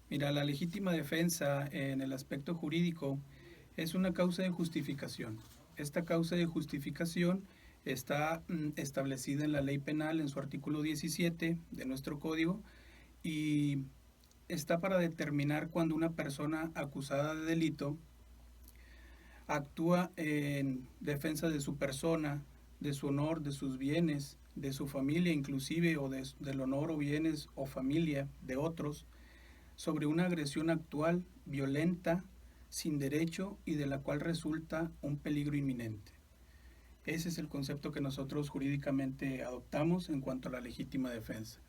Mira, la legítima defensa en el aspecto jurídico es una causa de justificación. Esta causa de justificación está establecida en la ley penal en su artículo 17 de nuestro código y está para determinar cuando una persona acusada de delito actúa en defensa de su persona, de su honor, de sus bienes, de su familia inclusive, o del honor o bienes o familia de otros, sobre una agresión actual, violenta, sin derecho y de la cual resulta un peligro inminente. Ese es el concepto que nosotros jurídicamente adoptamos en cuanto a la legítima defensa.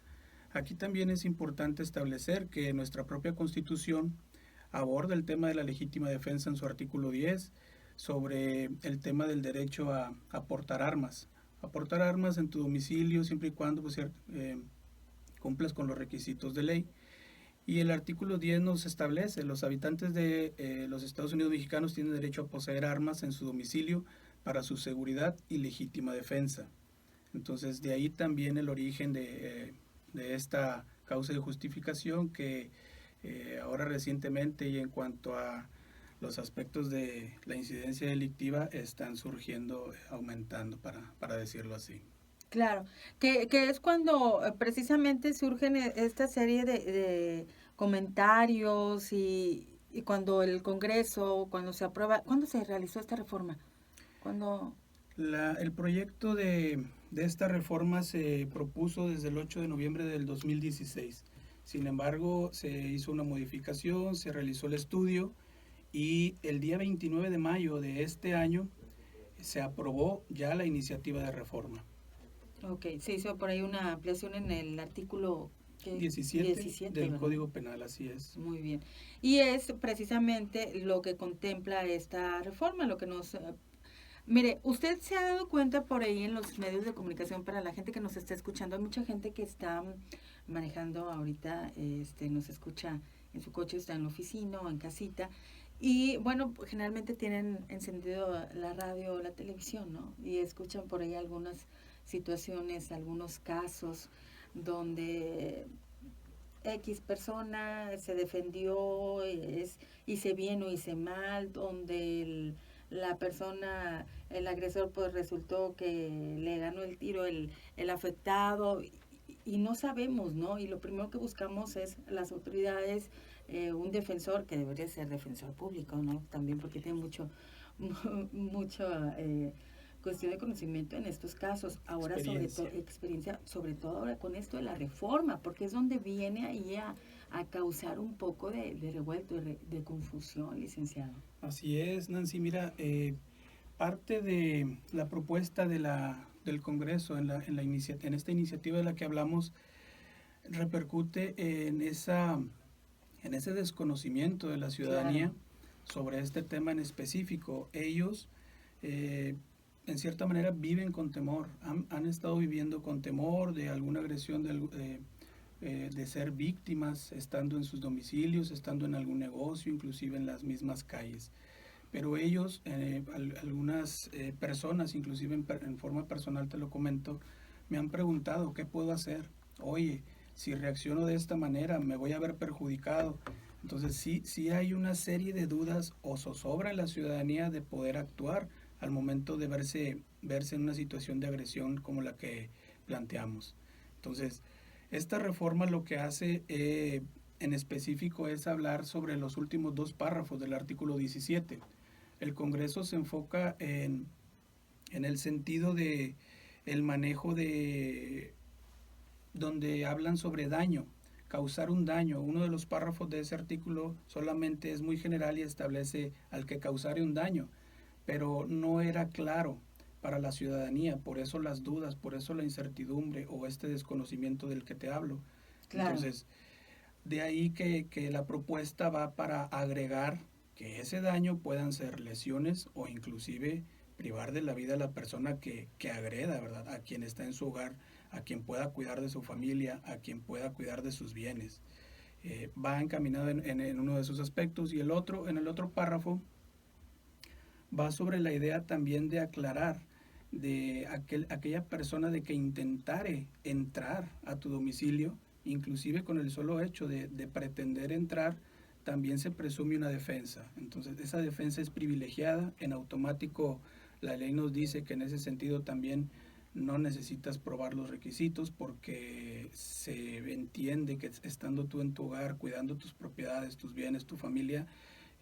Aquí también es importante establecer que nuestra propia Constitución aborda el tema de la legítima defensa en su artículo 10 sobre el tema del derecho a portar armas. A portar armas en tu domicilio siempre y cuando cumplas con los requisitos de ley. Y el artículo 10 nos establece, los habitantes de los Estados Unidos mexicanos tienen derecho a poseer armas en su domicilio para su seguridad y legítima defensa. Entonces, de ahí también el origen de esta causa de justificación que ahora recientemente y en cuanto a los aspectos de la incidencia delictiva están surgiendo, aumentando, para decirlo así. Claro, que es cuando precisamente surgen esta serie de comentarios y cuando el Congreso, cuando se aprueba, ¿cuándo se realizó esta reforma? Cuando, El proyecto de esta reforma se propuso desde el 8 de noviembre del 2016. Sin embargo, se hizo una modificación, se realizó el estudio y el día 29 de mayo de este año se aprobó ya la iniciativa de reforma. ok, se hizo por ahí una ampliación en el artículo que 17 17, del ¿verdad? Código Penal, así es. Muy bien. Y es precisamente lo que contempla esta reforma, lo que nos... mire, usted se ha dado cuenta por ahí en los medios de comunicación, para la gente que nos está escuchando, hay mucha gente que está manejando ahorita, nos escucha en su coche, está en la oficina o en casita, y bueno, pues, generalmente tienen encendido la radio o la televisión, ¿no? Y escuchan por ahí algunas situaciones, algunos casos donde X persona se defendió, hice bien o hice mal, donde la persona, el agresor, pues resultó que le ganó el tiro el afectado y no sabemos, ¿no? Y lo primero que buscamos es las autoridades, un defensor que debería ser defensor público, ¿no? También porque tiene mucho cuestión de conocimiento en estos casos. Ahora sobre todo, Experiencia. experiencia, sobre todo ahora con esto de la reforma, porque es donde viene ahí a causar un poco de revuelto, de confusión, licenciado. Así es, Nancy. Mira, parte de la propuesta del Congreso en esta iniciativa de la que hablamos repercute en ese desconocimiento de la Claro, ciudadanía sobre este tema en específico. Ellos, eh, en cierta manera, viven con temor, han estado viviendo con temor de alguna agresión, de ser víctimas, estando en sus domicilios, estando en algún negocio, inclusive en las mismas calles. Pero ellos, algunas personas, inclusive en forma personal te lo comento, me han preguntado qué puedo hacer. Oye, si reacciono de esta manera me voy a ver perjudicado. Entonces sí hay una serie de dudas o zozobra en la ciudadanía de poder actuar al momento de verse en una situación de agresión como la que planteamos. Entonces, esta reforma lo que hace en específico es hablar sobre los últimos dos párrafos del artículo 17. El Congreso se enfoca en el sentido de el manejo de donde hablan sobre daño, causar un daño. Uno de los párrafos de ese artículo solamente es muy general y establece al que causare un daño, pero no era claro para la ciudadanía, por eso las dudas, por eso la incertidumbre o este desconocimiento del que te hablo. claro. Entonces, de ahí que la propuesta va para agregar que ese daño puedan ser lesiones o inclusive privar de la vida a la persona que agreda, ¿verdad? A quien está en su hogar, a quien pueda cuidar de su familia, a quien pueda cuidar de sus bienes. Va encaminado en uno de esos aspectos y en el otro párrafo, va sobre la idea también de aclarar de aquella persona de que intentare entrar a tu domicilio, inclusive con el solo hecho de pretender entrar, también se presume una defensa. Entonces, esa defensa es privilegiada. En automático, la ley nos dice que en ese sentido también no necesitas probar los requisitos porque se entiende que estando tú en tu hogar, cuidando tus propiedades, tus bienes, tu familia,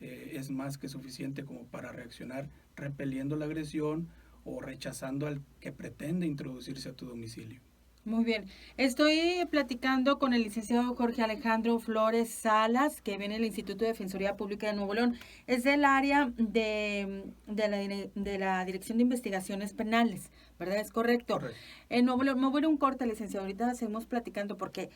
es más que suficiente como para reaccionar repeliendo la agresión o rechazando al que pretende introducirse a tu domicilio. Muy bien. Estoy platicando con el licenciado Jorge Alejandro Flores Salas, que viene del Instituto de Defensoría Pública de Nuevo León. Es del área de la Dirección de Investigaciones Penales, ¿verdad? Es correcto. Correcto. En Nuevo León, me voy a un corte, licenciado. Ahorita seguimos platicando porque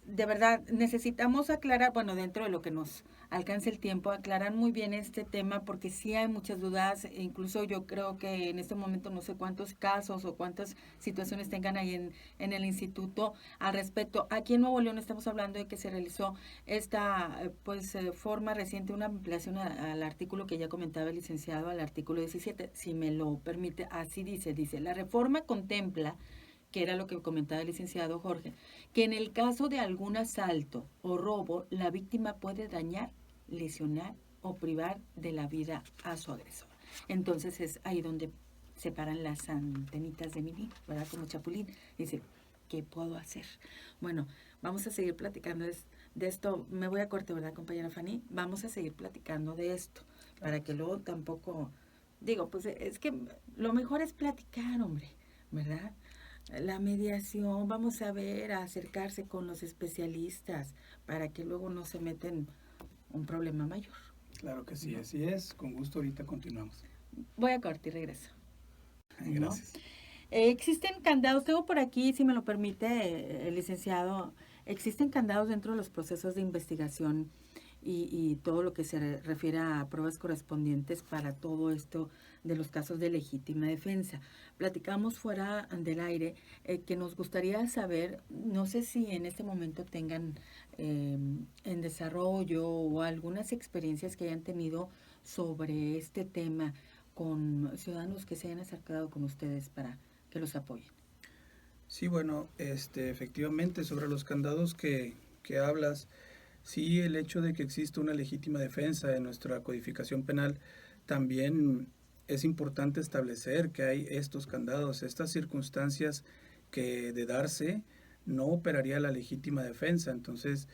de verdad necesitamos aclarar, bueno, dentro de lo que nos alcance el tiempo, aclarar muy bien este tema porque sí hay muchas dudas, incluso yo creo que en este momento no sé cuántos casos o cuántas situaciones tengan ahí en el instituto al respecto. Aquí en Nuevo León estamos hablando de que se realizó esta forma reciente, una ampliación al artículo que ya comentaba el licenciado, al artículo 17, si me lo permite, así dice, la reforma contempla, que era lo que comentaba el licenciado Jorge, que en el caso de algún asalto o robo, la víctima puede dañar, lesionar o privar de la vida a su agresor. Entonces es ahí donde se paran las antenitas de Mini, ¿verdad? Como Chapulín. Dice, ¿qué puedo hacer? Bueno, vamos a seguir platicando de esto. Me voy a corte, ¿verdad, compañera Fanny? Vamos a seguir platicando de esto, para que luego tampoco... Digo, pues es que lo mejor es platicar, hombre, ¿verdad? La mediación, vamos a ver, a acercarse con los especialistas para que luego no se meten un problema mayor. Claro que sí, ¿no? Así es. Con gusto, ahorita continuamos. Voy a corte y regreso. Gracias. ¿No? Existen candados, tengo por aquí, si me lo permite, el licenciado, existen candados dentro de los procesos de investigación y todo lo que se refiere a pruebas correspondientes para todo esto de los casos de legítima defensa. Platicamos fuera del aire que nos gustaría saber, no sé si en este momento tengan en desarrollo o algunas experiencias que hayan tenido sobre este tema con ciudadanos que se hayan acercado con ustedes para que los apoyen. Sí, bueno, efectivamente, sobre los candados que hablas, sí, el hecho de que exista una legítima defensa en nuestra codificación penal, también es importante establecer que hay estos candados, estas circunstancias que de darse no operaría la legítima defensa. Entonces,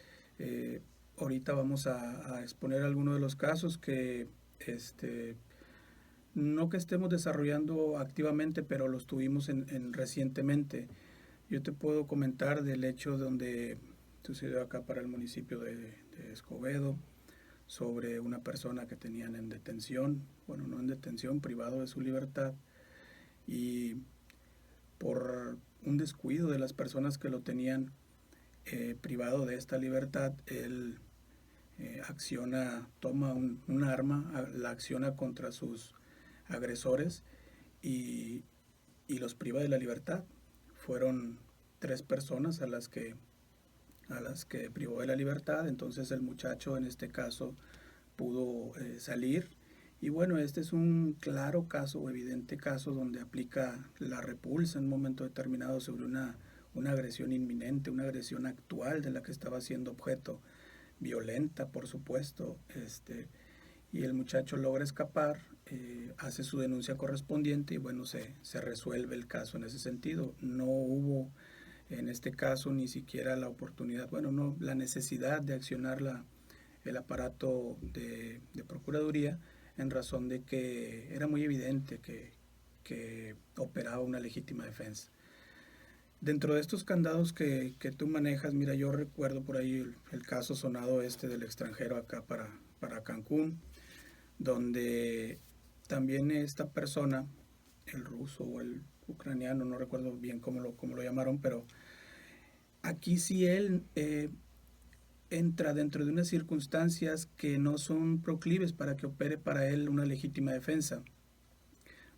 ahorita vamos a exponer algunos de los casos que, no que estemos desarrollando activamente, pero los tuvimos recientemente. Yo te puedo comentar del hecho donde sucedió acá para el municipio de Escobedo, sobre una persona que tenían en detención, bueno, no en detención, privado de su libertad, y por un descuido de las personas que lo tenían privado de esta libertad, él toma un arma, la acciona contra sus agresores y los priva de la libertad. Fueron 3 personas a las que privó de la libertad. Entonces el muchacho en este caso pudo salir. Y bueno, este es un claro caso o evidente caso donde aplica la repulsa en un momento determinado sobre una agresión inminente, una agresión actual de la que estaba siendo objeto, violenta por supuesto, y el muchacho logra escapar, hace su denuncia correspondiente y bueno, se resuelve el caso en ese sentido. No hubo en este caso ni siquiera la oportunidad, bueno, no, la necesidad de accionar el aparato de Procuraduría en razón de que era muy evidente que operaba una legítima defensa. Dentro de estos candados que tú manejas, mira, yo recuerdo por ahí el caso sonado del extranjero acá para Cancún, donde también esta persona, el ruso o el ucraniano, no recuerdo bien cómo lo llamaron, pero aquí sí él entra dentro de unas circunstancias que no son proclives para que opere para él una legítima defensa.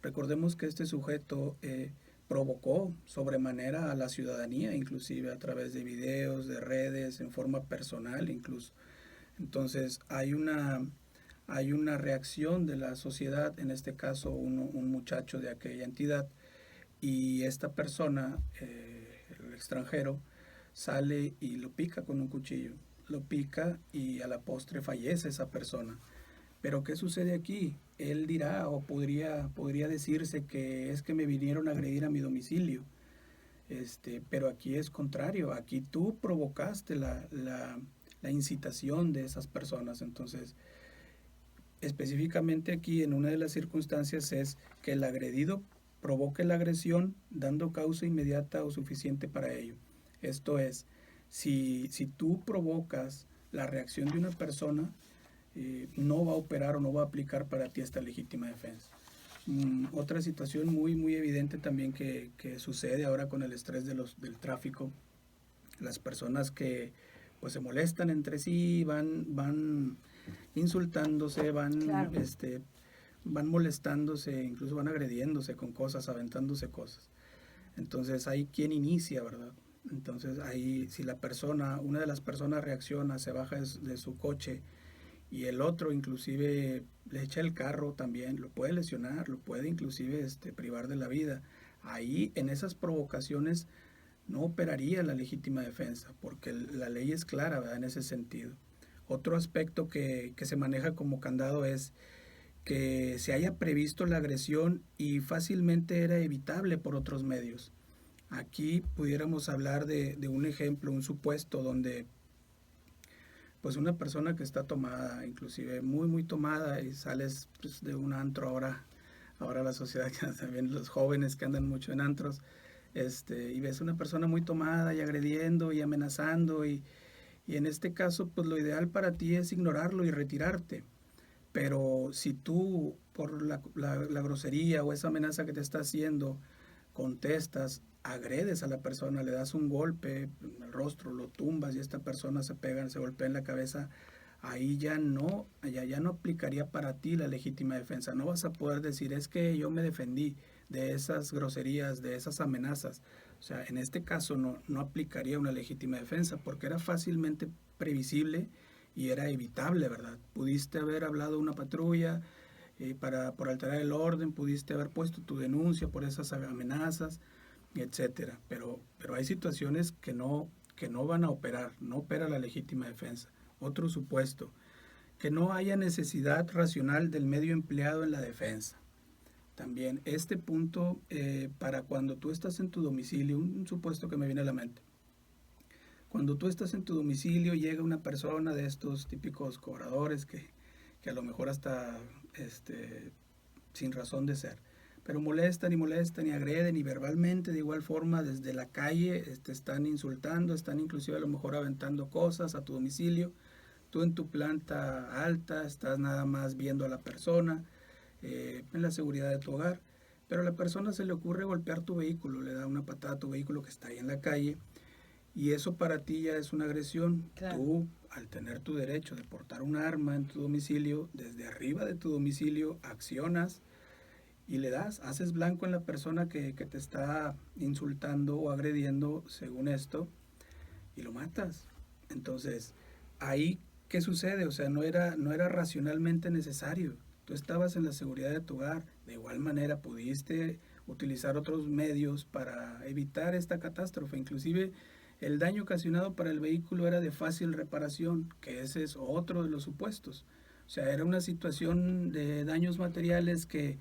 Recordemos que este sujeto provocó sobremanera a la ciudadanía, inclusive a través de videos, de redes, en forma personal incluso. Entonces hay una reacción de la sociedad, en este caso un muchacho de aquella entidad, y esta persona, el extranjero, sale y lo pica con un cuchillo, lo pica y a la postre fallece esa persona. Pero ¿qué sucede aquí? Él dirá o podría decirse que es que me vinieron a agredir a mi domicilio. Pero aquí es contrario, aquí tú provocaste la incitación de esas personas. Entonces, específicamente aquí en una de las circunstancias es que el agredido provoque la agresión dando causa inmediata o suficiente para ello. Esto es, si tú provocas la reacción de una persona, no va a operar o no va a aplicar para ti esta legítima defensa. Otra situación muy evidente también que sucede ahora con el estrés del tráfico, las personas que pues se molestan entre sí, van insultándose, Claro. van molestándose, incluso van agrediéndose con cosas, aventándose cosas. Entonces hay quien inicia, ¿verdad? Entonces ahí si una de las personas reacciona, se baja de su coche y el otro inclusive le echa el carro también, lo puede lesionar, lo puede inclusive privar de la vida. Ahí en esas provocaciones no operaría la legítima defensa, porque la ley es clara, ¿verdad? En ese sentido. Otro aspecto que se maneja como candado es que se haya previsto la agresión y fácilmente era evitable por otros medios. Aquí pudiéramos hablar de un ejemplo, un supuesto donde pues una persona que está tomada, inclusive muy tomada, y sales pues, de un antro ahora la sociedad, también los jóvenes que andan mucho en antros, y ves una persona muy tomada y agrediendo y amenazando y en este caso pues lo ideal para ti es ignorarlo y retirarte. Pero si tú por la grosería o esa amenaza que te está haciendo contestas, agredes a la persona, le das un golpe en el rostro, lo tumbas y esta persona se golpea en la cabeza, ahí ya no aplicaría para ti la legítima defensa. No vas a poder decir, es que yo me defendí de esas groserías, de esas amenazas. O sea, en este caso no aplicaría una legítima defensa porque era fácilmente previsible y era evitable, ¿verdad? Pudiste haber hablado a una patrulla por alterar el orden, pudiste haber puesto tu denuncia por esas amenazas, etcétera. Pero hay situaciones que no van a operar, no opera la legítima defensa. Otro supuesto, que no haya necesidad racional del medio empleado en la defensa. También este punto, para cuando tú estás en tu domicilio, un supuesto que me viene a la mente. Cuando tú estás en tu domicilio, llega una persona de estos típicos cobradores que a lo mejor hasta sin razón de ser, pero molestan y agreden y verbalmente de igual forma desde la calle están insultando, están inclusive a lo mejor aventando cosas a tu domicilio. Tú en tu planta alta estás nada más viendo a la persona en la seguridad de tu hogar, pero a la persona se le ocurre golpear tu vehículo, le da una patada a tu vehículo que está ahí en la calle y eso para ti ya es una agresión. Claro. Tú, al tener tu derecho de portar un arma en tu domicilio, desde arriba de tu domicilio accionas y le das, haces blanco en la persona que te está insultando o agrediendo según esto y lo matas. Entonces, ahí, ¿qué sucede? O sea, no era racionalmente necesario. Tú estabas en la seguridad de tu hogar. De igual manera, pudiste utilizar otros medios para evitar esta catástrofe. Inclusive, el daño ocasionado para el vehículo era de fácil reparación, que ese es otro de los supuestos. O sea, era una situación de daños materiales que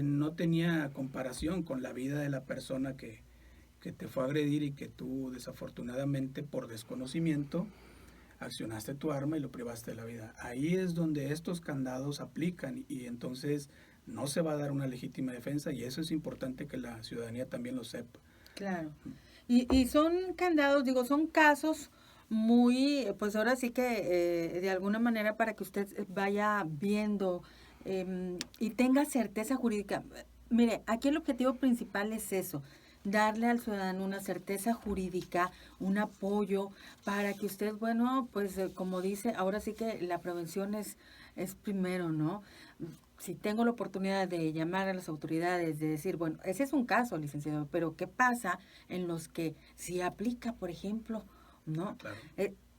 no tenía comparación con la vida de la persona que te fue a agredir y que tú desafortunadamente por desconocimiento accionaste tu arma y lo privaste de la vida. Ahí es donde estos candados aplican y entonces no se va a dar una legítima defensa y eso es importante que la ciudadanía también lo sepa. Claro. Y son candados, digo, son casos muy, pues ahora sí que de alguna manera para que usted vaya viendo y tenga certeza jurídica. Mire, aquí el objetivo principal es eso, darle al ciudadano una certeza jurídica, un apoyo para que usted, bueno, pues como dice, ahora sí que la prevención es primero, ¿no? Si tengo la oportunidad de llamar a las autoridades, de decir, bueno, ese es un caso, licenciado, pero ¿qué pasa en los que si aplica, por ejemplo, ¿no? Claro.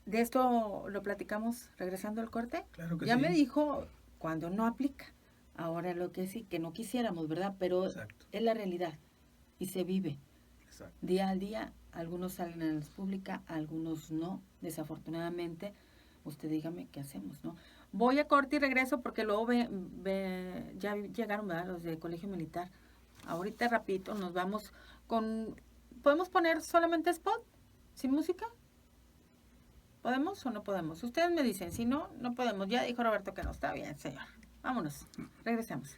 De esto lo platicamos regresando al corte. Claro que ya sí. me dijo cuando no aplica. Ahora lo que sí, que no quisiéramos, ¿verdad? Pero Exacto. es la realidad y se vive Exacto. día al día algunos salen a la luz pública, algunos no, desafortunadamente. Usted dígame qué hacemos, ¿no? Voy a corte y regreso porque luego ya llegaron, ¿verdad? Los de Colegio Militar. Ahorita rapidito nos vamos con... ¿Podemos poner solamente spot? ¿Sin música? ¿Podemos o no podemos? Ustedes me dicen, si no, no podemos. Ya dijo Roberto que no está bien, señor. Vámonos, regresemos.